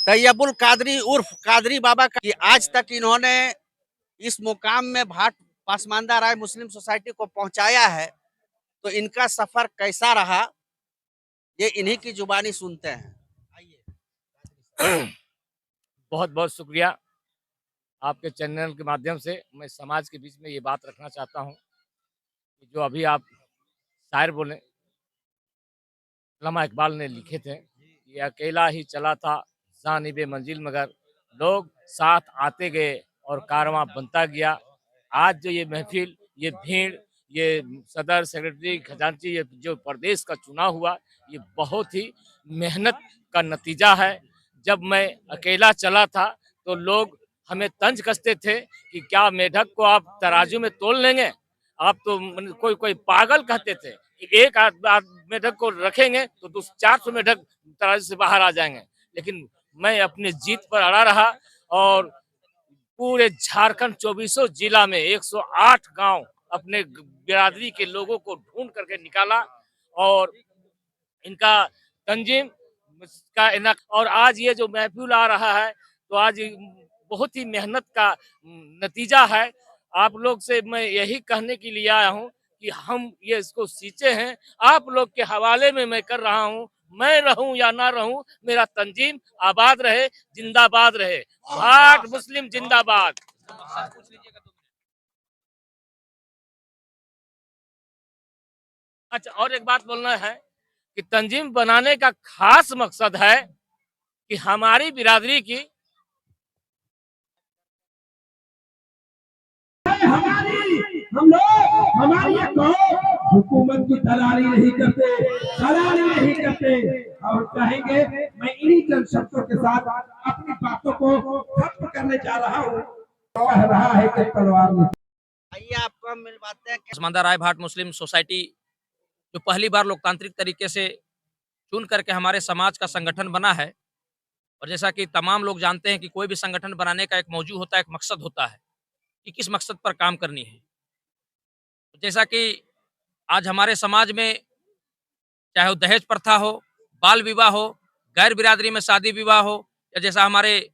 तैयबुल कादरी उर्फ कादरी बाबा का कि आज तक इन्होंने इस मुकाम में भाट पासमानदा राय मुस्लिम सोसाइटी को पहुंचाया है, तो इनका सफर कैसा रहा ये इन्हीं की जुबानी सुनते हैं। आइए। बहुत बहुत शुक्रिया। आपके चैनल के माध्यम से मैं समाज के बीच में ये बात रखना चाहता हूँ कि जो अभी आप शायर बोले, अल्लामा इकबाल ने लिखे थे, ये अकेला ही चला था जानिबे मंजिल मगर लोग साथ आते गए और कारवां बनता गया। आज जो ये महफिल, ये भीड़, ये सदर सेक्रेटरी खजांची, ये जो प्रदेश का चुनाव हुआ, ये बहुत ही मेहनत का नतीजा है। जब मैं अकेला चला था तो लोग हमें तंज कसते थे कि क्या मेढक को आप तराजू में तोल लेंगे, आप तो कोई कोई पागल कहते थे। एक मेढक को रखेंगे तो 400 मेढक तराजू से बाहर आ जाएंगे। लेकिन मैं अपनी जीत पर अड़ा रहा और पूरे झारखंड 24 जिला में 108 गांव अपने बिरादरी के लोगों को ढूंढ करके निकाला और इनका तंजीम का और आज ये जो महफिल आ रहा है, तो आज बहुत ही मेहनत का नतीजा है। आप लोग से मैं यही कहने के लिए आया हूँ कि हम ये इसको सींचे हैं, आप लोग के हवाले में मैं कर रहा हूँ। मैं रहूं या ना रहूं, मेरा तंजीम आबाद रहे, जिंदाबाद रहे। भाट मुस्लिम जिंदाबाद। अच्छा, और एक बात बोलना है कि तंजीम बनाने का खास मकसद है कि हमारी बिरादरी की हम लोग हमारी हुकूमत की दलाली नहीं करते, दलाली नहीं करते और कहेंगे। मैं इन्हीं चंद शब्दों के साथ अपनी बातों को खत्म करने जा रहा हूँ। कह रहा है कि तलवार में आइए आपको हम मिलवाते हैं पासमानदा राय भाट मुस्लिम सोसाइटी जो पहली बार लोकतांत्रिक तरीके से चुन करके हमारे समाज का संगठन बना है। और जैसा कि तमाम लोग जानते हैं कि कोई भी संगठन बनाने का एक मौजू होता है, एक मकसद होता है कि किस मकसद पर काम करनी है। जैसा कि आज हमारे समाज में चाहे वो दहेज प्रथा हो, बाल विवाह हो, गैर बिरादरी में शादी विवाह हो, या जैसा हमारे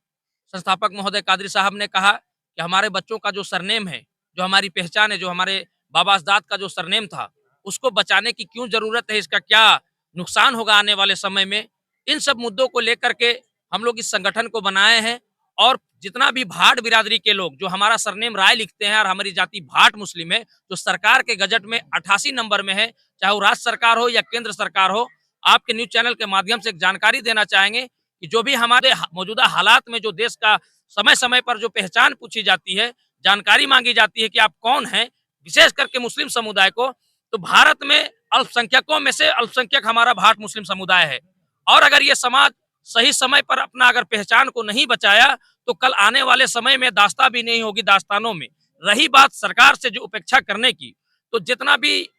संस्थापक महोदय कादरी साहब ने कहा कि हमारे बच्चों का जो सरनेम है, जो हमारी पहचान है, जो हमारे बाबा अजदाद का जो सरनेम था, उसको बचाने की क्यों जरूरत है, इसका क्या नुकसान होगा आने वाले समय में, इन सब मुद्दों को लेकर के हम लोग इस संगठन को बनाए हैं। और जितना भी भाट बिरादरी के लोग जो हमारा सरनेम राय लिखते हैं और हमारी जाति भाट मुस्लिम है, जो सरकार के गजट में 88 नंबर में है, चाहे वो राज्य सरकार हो या केंद्र सरकार हो, आपके न्यूज चैनल के माध्यम से एक जानकारी देना चाहेंगे कि जो भी हमारे मौजूदा हालात में जो देश का समय समय पर जो पहचान पूछी जाती है, जानकारी मांगी जाती है कि आप कौन हैं, विशेष करके मुस्लिम समुदाय को, तो भारत में अल्पसंख्यकों में से अल्पसंख्यक हमारा भाट मुस्लिम समुदाय है। और अगर ये समाज सही समय पर अपना अगर पहचान को नहीं बचाया तो कल आने वाले समय में दास्तां भी नहीं होगी दास्तानों में। रही बात सरकार से जो उपेक्षा करने की, तो जितना भी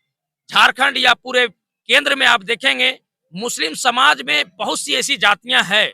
झारखंड या पूरे केंद्र में आप देखेंगे, मुस्लिम समाज में बहुत सी ऐसी जातियां हैं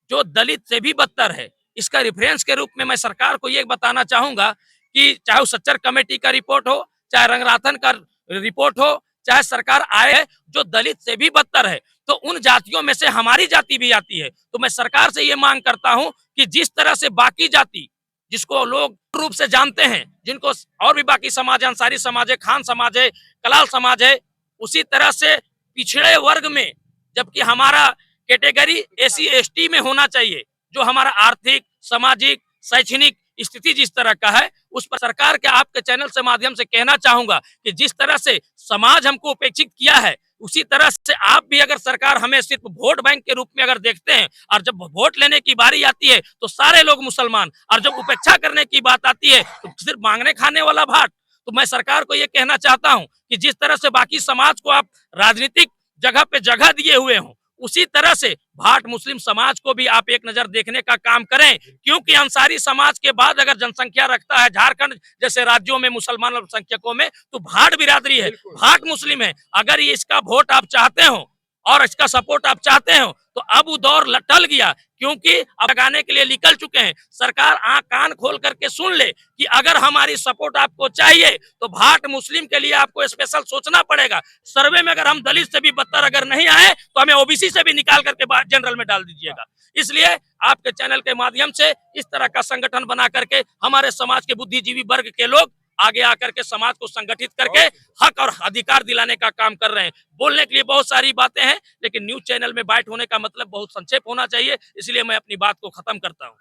जो दलित से भी बदतर है। इसका रेफरेंस के रूप में मैं सरकार को ये बताना चाहूंगा कि चाहे वो सच्चर कमेटी का रिपोर्ट हो, चाहे रंगराथन का रिपोर्ट हो, चाहे सरकार आए, जो दलित से भी बदतर है, तो उन जातियों में से हमारी जाति भी आती है। तो मैं सरकार से ये मांग करता हूं कि जिस तरह से बाकी जाति जिसको लोग रूप से जानते हैं, जिनको और भी बाकी समाज है, अंसारी समाज है, खान समाज है, कलाल समाज है, उसी तरह से पिछड़े वर्ग में, जबकि हमारा कैटेगरी एसी एसटी में होना चाहिए, जो हमारा आर्थिक, सामाजिक, शैक्षणिक स्थिति जिस तरह का है, उस पर सरकार के आपके चैनल से माध्यम से कहना चाहूंगा कि जिस तरह से समाज हमको उपेक्षित किया है, उसी तरह से आप भी अगर सरकार हमें सिर्फ वोट बैंक के रूप में अगर देखते हैं, और जब वोट लेने की बारी आती है तो सारे लोग मुसलमान, और जब उपेक्षा करने की बात आती है तो सिर्फ मांगने खाने वाला भाट। तो मैं सरकार को यह कहना चाहता हूं कि जिस तरह से बाकी समाज को आप राजनीतिक जगह पे जगह दिए हुए हो, उसी तरह से भाट मुस्लिम समाज को भी आप एक नजर देखने का काम करें, क्योंकि अंसारी समाज के बाद अगर जनसंख्या रखता है झारखंड जैसे राज्यों में मुसलमान अल्पसंख्यकों में, तो भाट बिरादरी है, भाट मुस्लिम है। अगर ये इसका वोट आप चाहते हो और इसका सपोर्ट आप चाहते हो तो अब वो दौर टल गया, क्योंकि अब लगाने के लिए निकल चुके हैं। सरकार आंख कान खोल करके सुन ले कि अगर हमारी सपोर्ट आपको चाहिए तो भाट मुस्लिम के लिए आपको स्पेशल सोचना पड़ेगा। सर्वे में अगर हम दलित से भी बदतर अगर नहीं आए तो हमें ओबीसी से भी निकाल करके जनरल में डाल दीजिएगा। इसलिए आपके चैनल के माध्यम से इस तरह का संगठन बना करके हमारे समाज के बुद्धिजीवी वर्ग के लोग आगे आकर के समाज को संगठित करके हक और अधिकार दिलाने का काम कर रहे हैं। बोलने के लिए बहुत सारी बातें हैं, लेकिन न्यूज चैनल में बाइट होने का मतलब बहुत संक्षेप होना चाहिए, इसलिए मैं अपनी बात को खत्म करता हूं।